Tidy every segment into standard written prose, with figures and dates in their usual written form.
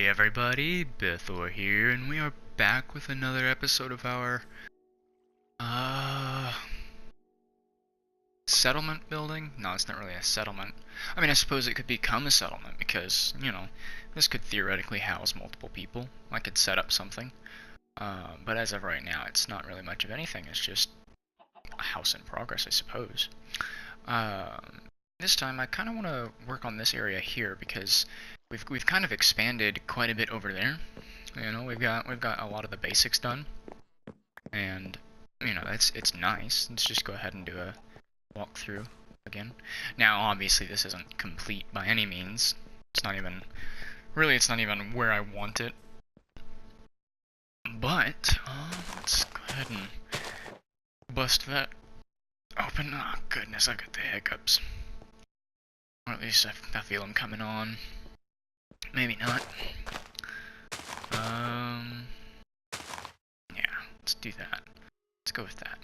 Hey everybody, Bithor here, and we are back with another episode of our, uh, settlement building? No, it's not really a settlement. I mean, I suppose it could become a settlement because, you know, this could theoretically house multiple people. I could set up something. But as of right now, it's not really much of anything. It's just a house in progress, I suppose. This time I kind of want to work on this area here because we've kind of expanded quite a bit over there. You know, we've got a lot of the basics done, and you know it's nice. Let's just go ahead and do a walkthrough again. Now, obviously, this isn't complete by any means. It's not even where I want it. But let's go ahead and bust that open. Oh goodness, I got the hiccups. Or at least I feel them coming on. Maybe not. Yeah, let's do that. Let's go with that.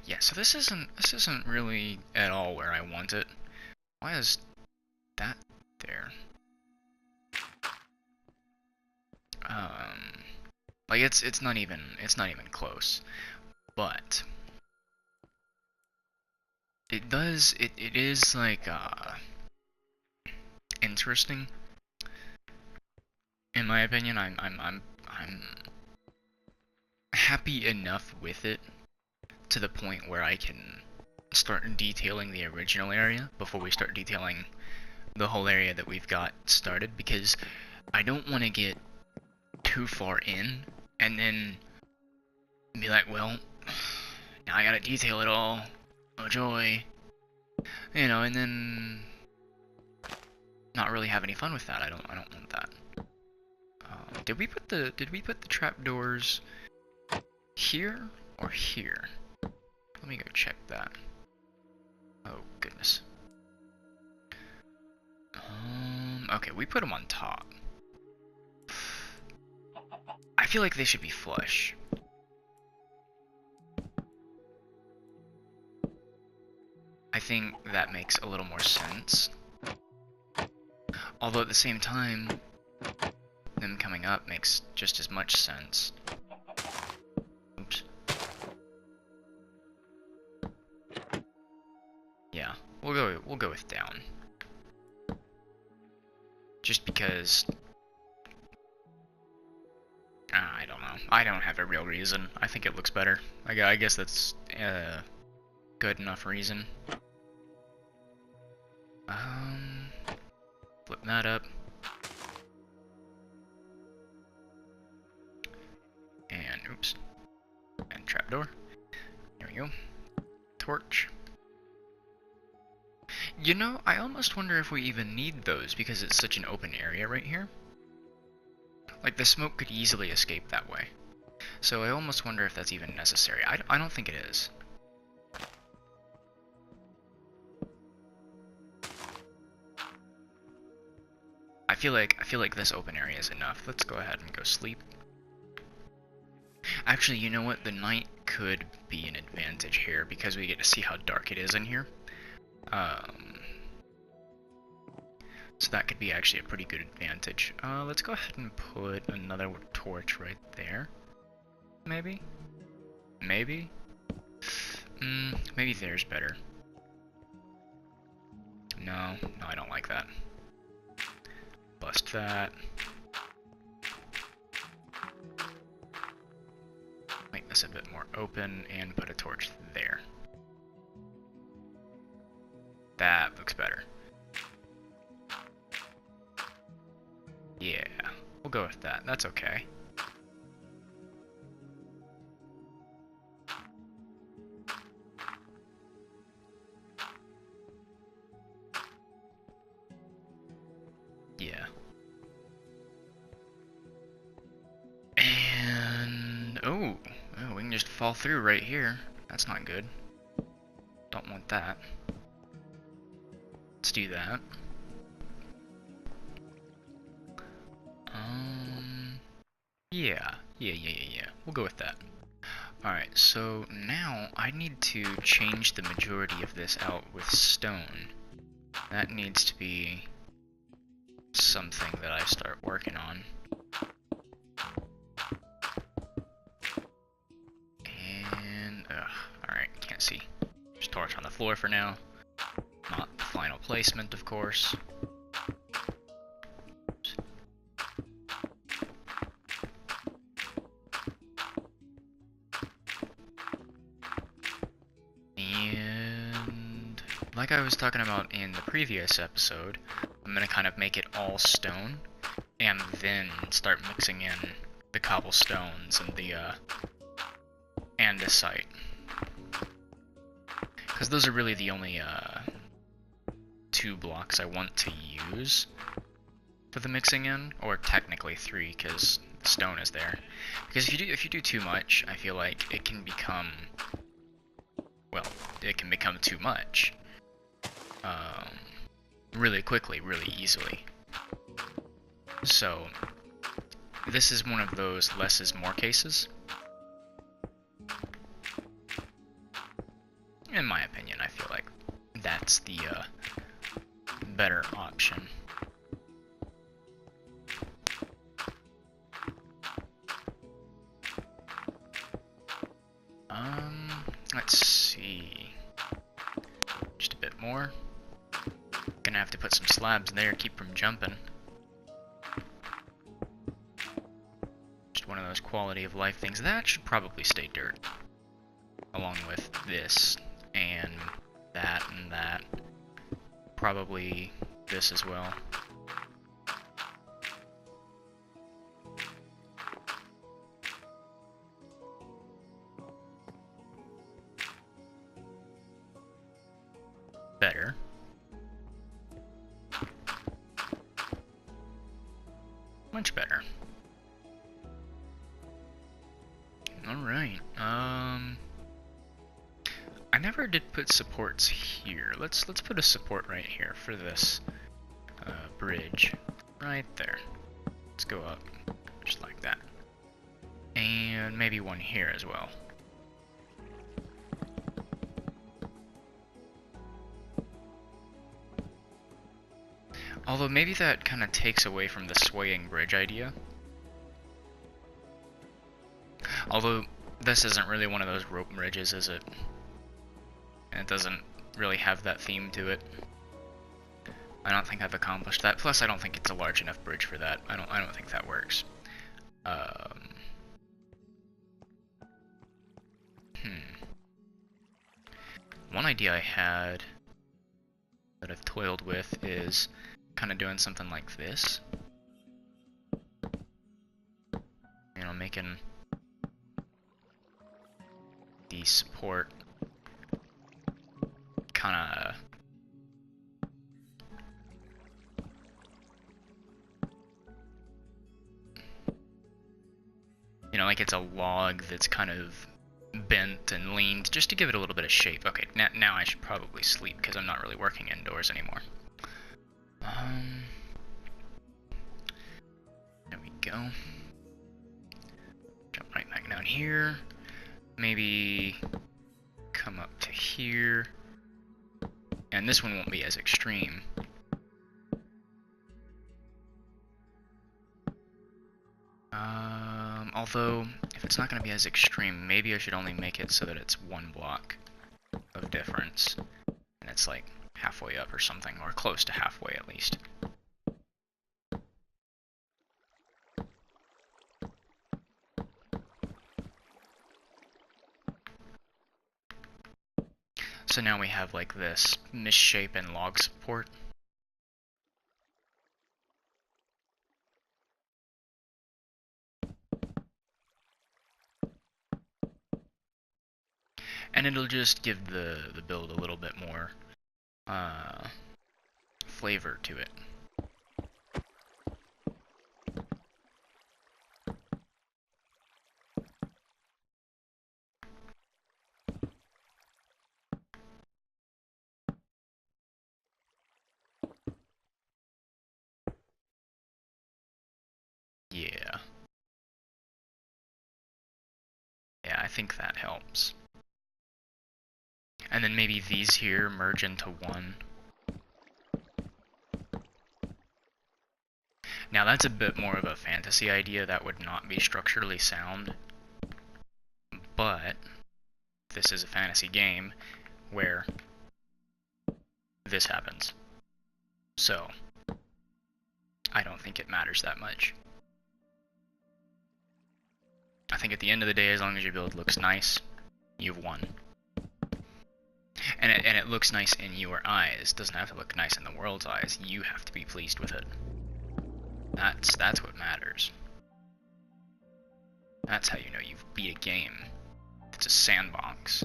Yeah, so this isn't really at all where I want it. Why is that there? Like it's not even close. But it is like interesting in my opinion. I'm happy enough with it to the point where I can start detailing the original area before we start detailing the whole area that we've got started, because I don't want to get too far in and then be like, well, now I gotta detail it all. Oh joy. You know, and then not really have any fun with that. I don't want that. Did we put the trapdoors here or here? Let me go check that. Oh goodness. Okay, we put them on top. I feel like they should be flush. I think that makes a little more sense. Although at the same time, them coming up makes just as much sense. Oops. Yeah, we'll go with down. Just because I don't know. I don't have a real reason. I think it looks better. I guess that's a good enough reason. Flip that up. And oops. And trapdoor. There we go. Torch. You know, I almost wonder if we even need those because it's such an open area right here. Like, the smoke could easily escape that way. So I almost wonder if that's even necessary. I don't think it is. I feel like this open area is enough. Let's go ahead and go sleep. Actually, you know what? The night could be an advantage here because we get to see how dark it is in here. So that could be actually a pretty good advantage. Let's go ahead and put another torch right there. Maybe? Maybe? Maybe there's better. No, I don't like that. Bust that. Make this a bit more open and put a torch there. That looks better. Yeah, we'll go with that. That's okay. Yeah. And oh, we can just fall through right here. That's not good. Don't want that. Let's do that. Yeah. We'll go with that. Alright, so now I need to change the majority of this out with stone. That needs to be something that I start working on. And, alright, can't see. Just torch on the floor for now. Not the final placement, of course. And like I was talking about in the previous episode, I'm going to kind of make it all stone, and then start mixing in the cobblestones and the andesite. Because those are really the only two blocks I want to use for the mixing in, or technically three, because the stone is there. Because if you do too much, I feel like it can become, well, it can become too much. Really quickly, really easily. So, this is one of those less is more cases. In my opinion, I feel like that's the better option. Let's see. Just a bit more. Gonna have to put some slabs there, keep from jumping. Just one of those quality of life things. That should probably stay dirt. Along with this, and that, and that. Probably this as well. Better. Much better. Alright, I never did put supports here. Let's put a support right here for this bridge. Right there. Let's go up, just like that. And maybe one here as well. Although maybe that kind of takes away from the swaying bridge idea. Although this isn't really one of those rope bridges, is it? And it doesn't really have that theme to it. I don't think I've accomplished that. Plus, I don't think it's a large enough bridge for that. I don't think that works. One idea I had that I've toiled with is kind of doing something like this. You know, making the support kind of like it's a log that's kind of bent and leaned, just to give it a little bit of shape. Okay, now I should probably sleep because I'm not really working indoors anymore. There we go. Jump right back down here. Maybe come up to here. And this one won't be as extreme. Although, if it's not going to be as extreme, maybe I should only make it so that it's one block of difference. And it's like halfway up or something, or close to halfway at least. So now we have like this misshapen log support. And it'll just give the build a little bit more flavor to it. Yeah, think that helps. And then maybe these here merge into one. Now that's a bit more of a fantasy idea that would not be structurally sound, but this is a fantasy game where this happens. So I don't think it matters that much. I think at the end of the day, as long as your build looks nice, you've won. And it looks nice in your eyes. It doesn't have to look nice in the world's eyes. You have to be pleased with it. That's what matters. That's how you know you've beat a game. It's a sandbox.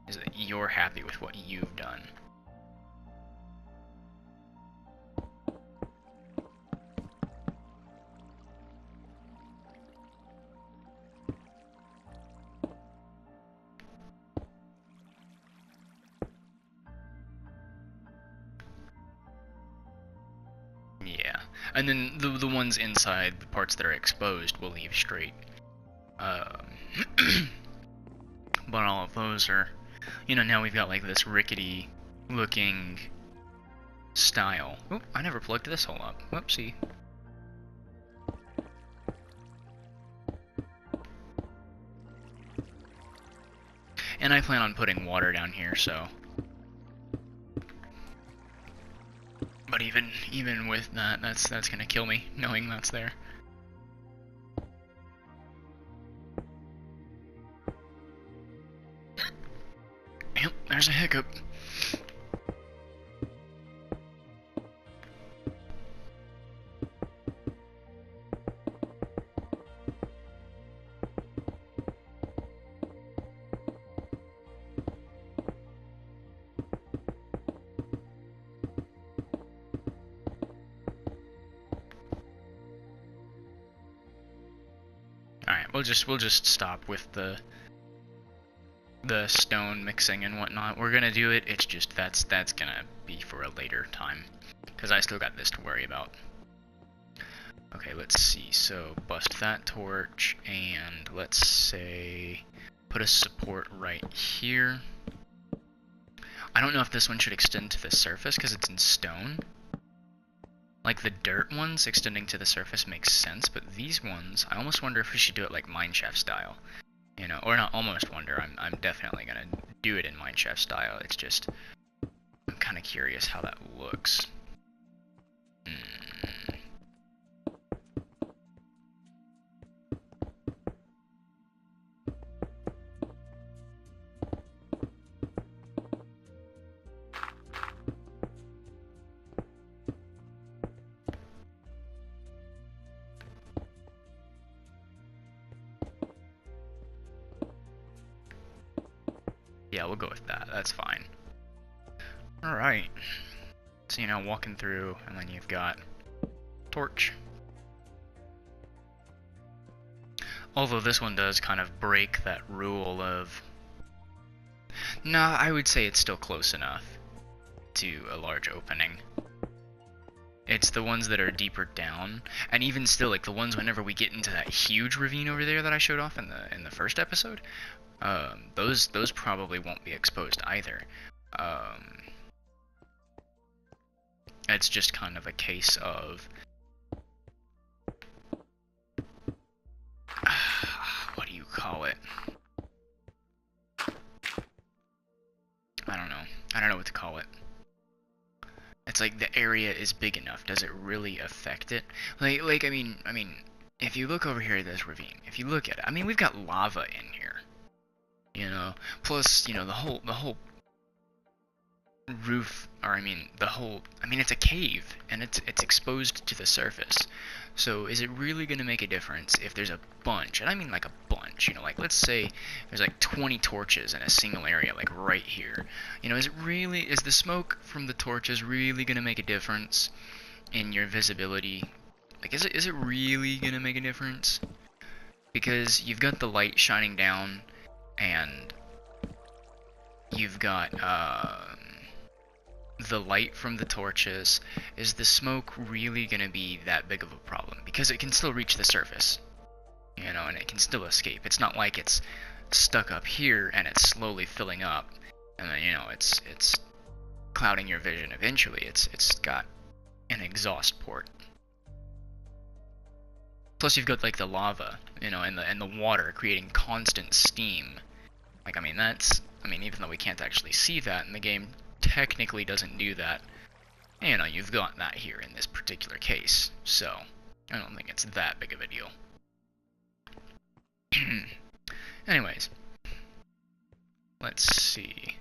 Is that you're happy with what you've done. Yeah, and then the ones inside, the parts that are exposed, will leave straight. But all of those are, you know, now we've got like this rickety looking style. Oh, I never plugged this hole up. Whoopsie. And I plan on putting water down here, so. But even with that, that's gonna kill me, knowing that's there. Yep, there's a hiccup. Alright, we'll just stop with the stone mixing and whatnot. We're gonna do it, it's just that's gonna be for a later time, because I still got this to worry about. Okay, let's see, so bust that torch, and let's say put a support right here. I don't know if this one should extend to the surface because it's in stone. Like the dirt ones extending to the surface makes sense, but these ones, I almost wonder if we should do it like mineshaft style. You know, or not almost wonder, I'm definitely gonna do it in mineshaft style. It's just, I'm kind of curious how that looks. Yeah, we'll go with that. That's fine. Alright. So, you know, walking through, and then you've got torch. Although this one does kind of break that rule of... Nah, I would say it's still close enough to a large opening. It's the ones that are deeper down, and even still, like the ones whenever we get into that huge ravine over there that I showed off in the first episode, those probably won't be exposed either. It's just kind of a case of what do you call it? I don't know what to call it. It's like the area is big enough. Does it really affect it? Like I mean, if you look over here at this ravine, if you look at it, I mean, we've got lava in here. You know, plus, you know, the whole roof, or I mean, it's a cave, and it's exposed to the surface. So is it really going to make a difference if there's a bunch, and I mean like a bunch, you know, like let's say there's like 20 torches in a single area, like right here. You know, is the smoke from the torches really going to make a difference in your visibility? Like, is it really going to make a difference? Because you've got the light shining down, and you've got the light from the torches. Is the smoke really going to be that big of a problem? Because it can still reach the surface, you know, and it can still escape. It's not like it's stuck up here and it's slowly filling up, and then, you know, it's clouding your vision eventually. It's got an exhaust port. Plus you've got like the lava, you know, and the water creating constant steam. Like, I mean, even though we can't actually see that, and the game technically doesn't do that, you know, you've got that here in this particular case. So, I don't think it's that big of a deal. Anyways, let's see.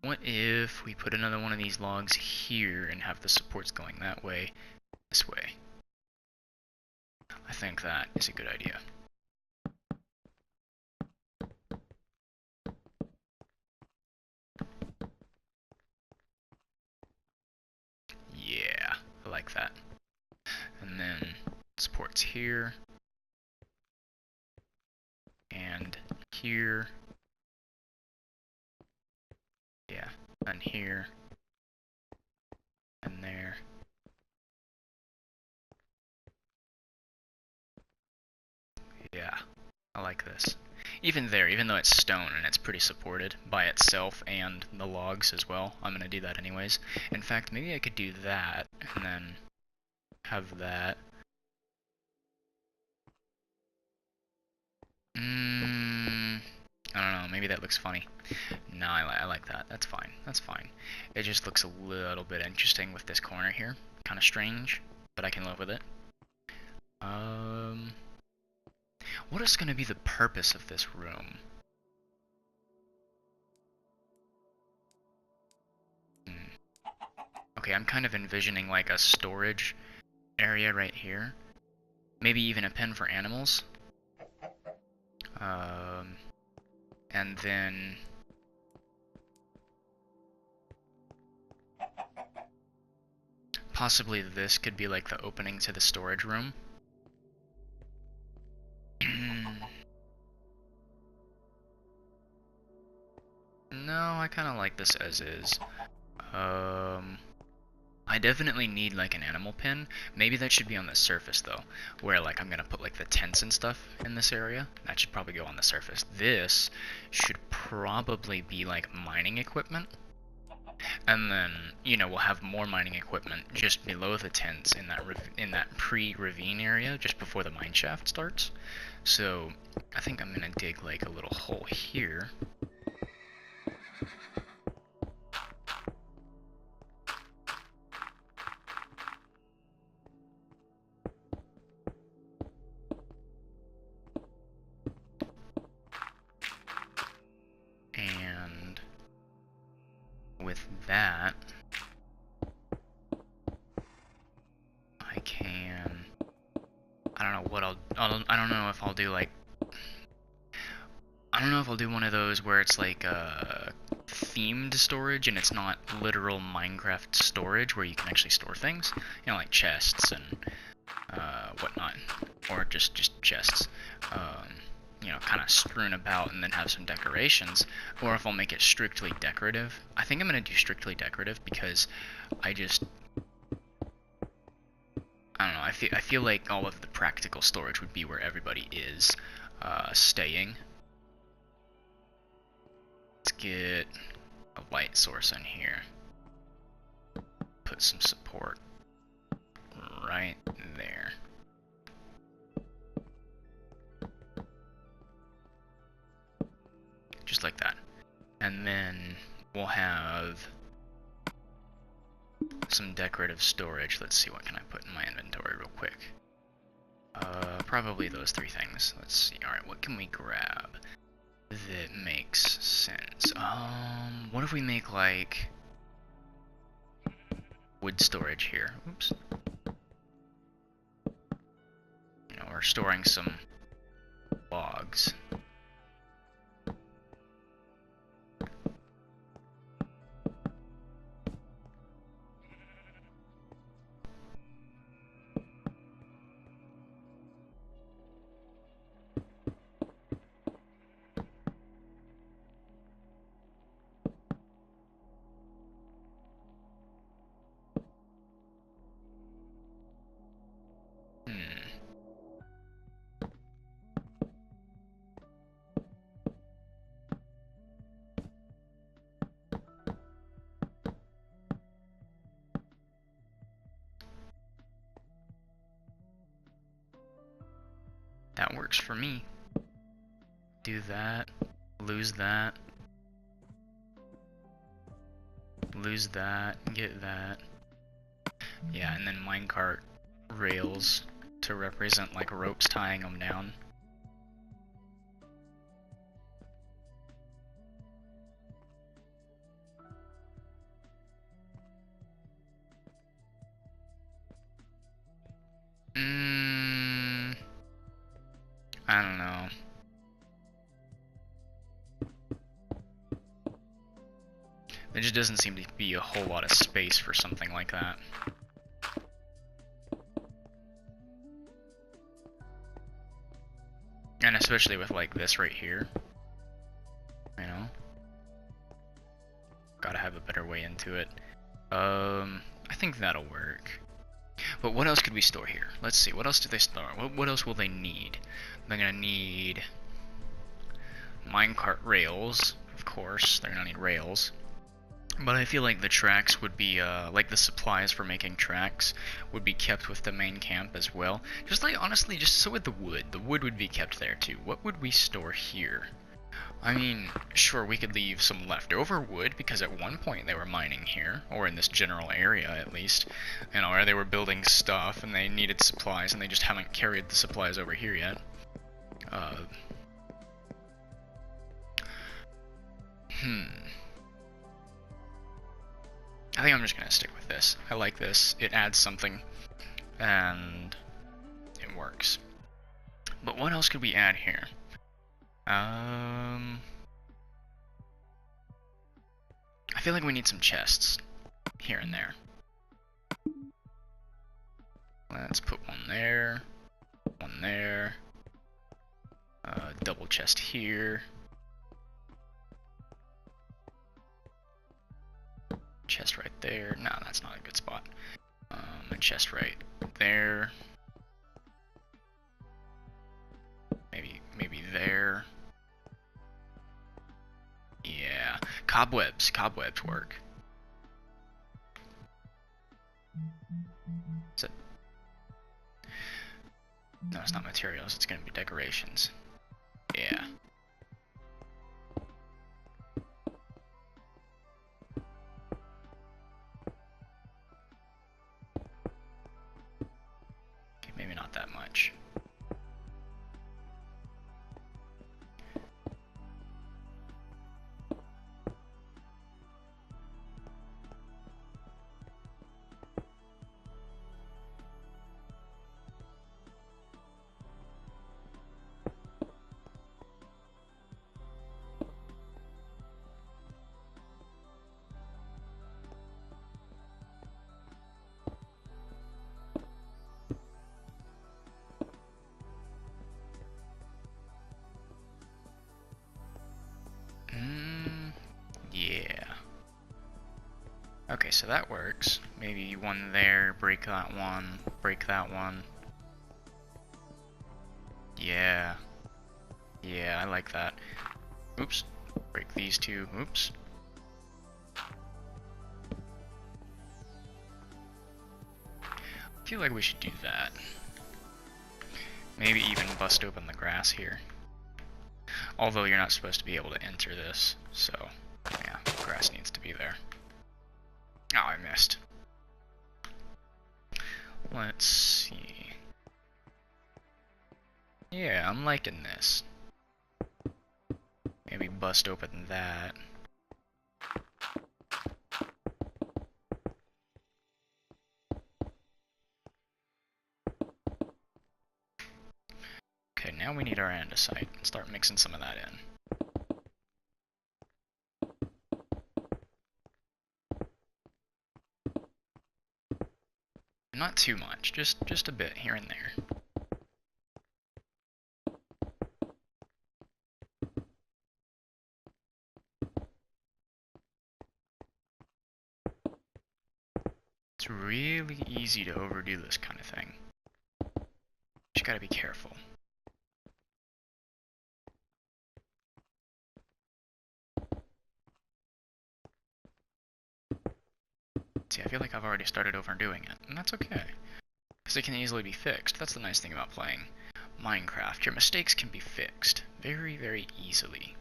What if we put another one of these logs here and have the supports going that way, this way? I think that is a good idea. Yeah, I like that. And then supports here and here. Yeah, and here and there. Yeah, I like this. Even there, even though it's stone and it's pretty supported by itself and the logs as well, I'm gonna do that anyways. In fact, maybe I could do that and then have that. I don't know, maybe that looks funny. No, I like that. That's fine. That's fine. It just looks a little bit interesting with this corner here. Kind of strange, but I can live with it. What is going to be the purpose of this room? Okay, I'm kind of envisioning like a storage area right here. Maybe even a pen for animals. And then possibly this could be like the opening to the storage room. No, I kind of like this as is. I definitely need like an animal pen. Maybe that should be on the surface though, where like I'm gonna put like the tents and stuff in this area. That should probably go on the surface. This should probably be like mining equipment. And then, you know, we'll have more mining equipment just below the tents in that pre-ravine area just before the mine shaft starts. So I think I'm gonna dig like a little hole here. And with that, I can, I don't know what I don't know if I'll do like, I don't know if I'll do one of those where it's like themed storage and it's not literal Minecraft storage where you can actually store things, you know, like chests and whatnot, or just chests, you know, kind of strewn about and then have some decorations, or if I'll make it strictly decorative. I think I'm going to do strictly decorative because I don't know, I feel like all of the practical storage would be where everybody is staying. Let's get a light source in here. Put some support right there. Just like that. And then we'll have some decorative storage. Let's see, what can I put in my inventory real quick? Probably those three things. Let's see. Alright, what can we grab that makes sense? What if we make like wood storage here? Oops. You know, we're storing some logs. That works for me. Do that. Lose that. Lose that. Get that. Yeah, and then minecart rails to represent like ropes tying them down. I don't know. There just doesn't seem to be a whole lot of space for something like that. And especially with like this right here. You know? Gotta have a better way into it. I think that'll work. But what else could we store here? Let's see, what else do they store? What else will they need? They're gonna need minecart rails, of course. They're gonna need rails. But I feel like the tracks would be, like the supplies for making tracks would be kept with the main camp as well. Just like, honestly, just so with the wood would be kept there too. What would we store here? I mean, sure, we could leave some leftover wood, because at one point they were mining here, or in this general area at least, you know, where they were building stuff and they needed supplies and they just haven't carried the supplies over here yet. I think I'm just gonna stick with this. I like this. It adds something, and it works. But what else could we add here? I feel like we need some chests here and there. Let's put one there, double chest here. Chest right there. No, that's not a good spot. A chest right there. Maybe there. Yeah, cobwebs work. Is it? No, it's not materials. It's gonna be decorations. Yeah. Okay, maybe not that much. Yeah. Okay, so that works. Maybe one there, break that one, break that one. Yeah. Yeah, I like that. Oops. Break these two. Oops. I feel like we should do that. Maybe even bust open the grass here. Although you're not supposed to be able to enter this, so yeah, grass needs to be there. Oh, I missed. Let's see. Yeah, I'm liking this. Maybe bust open that. Okay, now we need our andesite. Start mixing some of that in. Not too much, just a bit here and there. It's really easy to overdo this kind of thing. Just gotta be careful. See, I feel like I've already started overdoing it, and that's okay. Because it can easily be fixed. That's the nice thing about playing Minecraft, your mistakes can be fixed very, very easily.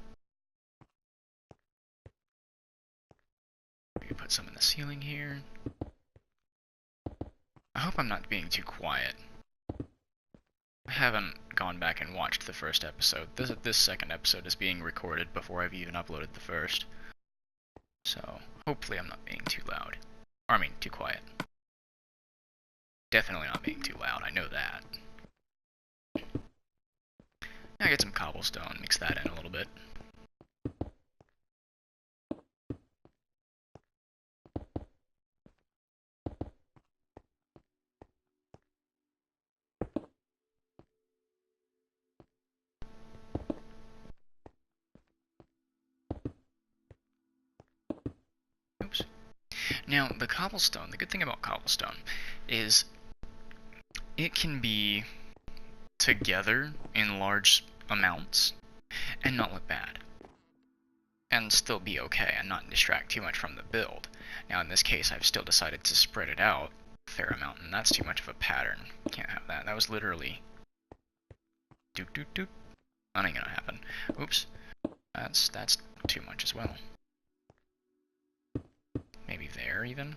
Maybe put some in the ceiling here. I hope I'm not being too quiet. I haven't gone back and watched the first episode. This second episode is being recorded before I've even uploaded the first. So, hopefully I'm not being too loud. Or, I mean, too quiet. Definitely not being too loud, I know that. Now get some cobblestone, mix that in a little bit. Oops. Now, the cobblestone, the good thing about cobblestone is it can be together in large amounts and not look bad. And still be okay and not distract too much from the build. Now, in this case, I've still decided to spread it out a fair amount, and that's too much of a pattern. Can't have that. That was literally... doop doop doop. That ain't gonna happen. Oops. That's too much as well. Maybe there, even?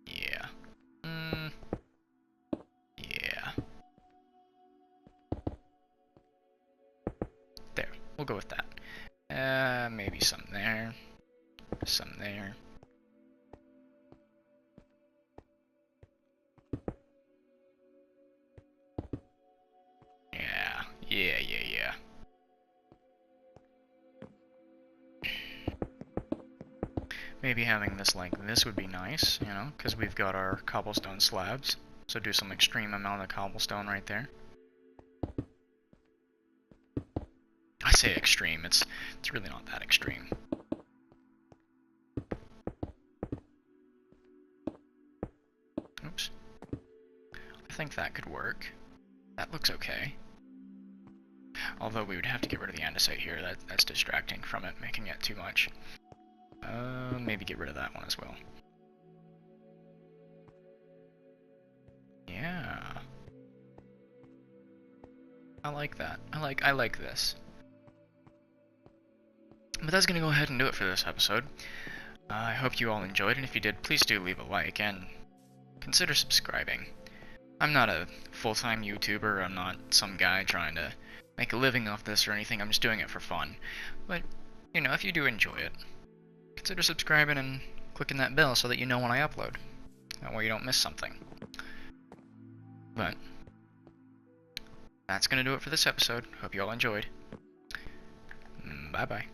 Yeah. Yeah. There. We'll go with that. Maybe some there. Some there. Yeah. Yeah. Maybe having this like this would be nice, you know, because we've got our cobblestone slabs. So do some extreme amount of cobblestone right there. I say extreme, it's really not that extreme. Oops. I think that could work. That looks okay. Although we would have to get rid of the andesite here, that's distracting from it, making it too much. Maybe get rid of that one as well. Yeah. I like that. I like this. But that's gonna go ahead and do it for this episode. I hope you all enjoyed, and if you did, please do leave a like, and consider subscribing. I'm not a full-time YouTuber, I'm not some guy trying to make a living off this or anything, I'm just doing it for fun. But, you know, if you do enjoy it, consider subscribing and clicking that bell so that you know when I upload. That way you don't miss something. But, that's gonna do it for this episode. Hope you all enjoyed. Bye-bye.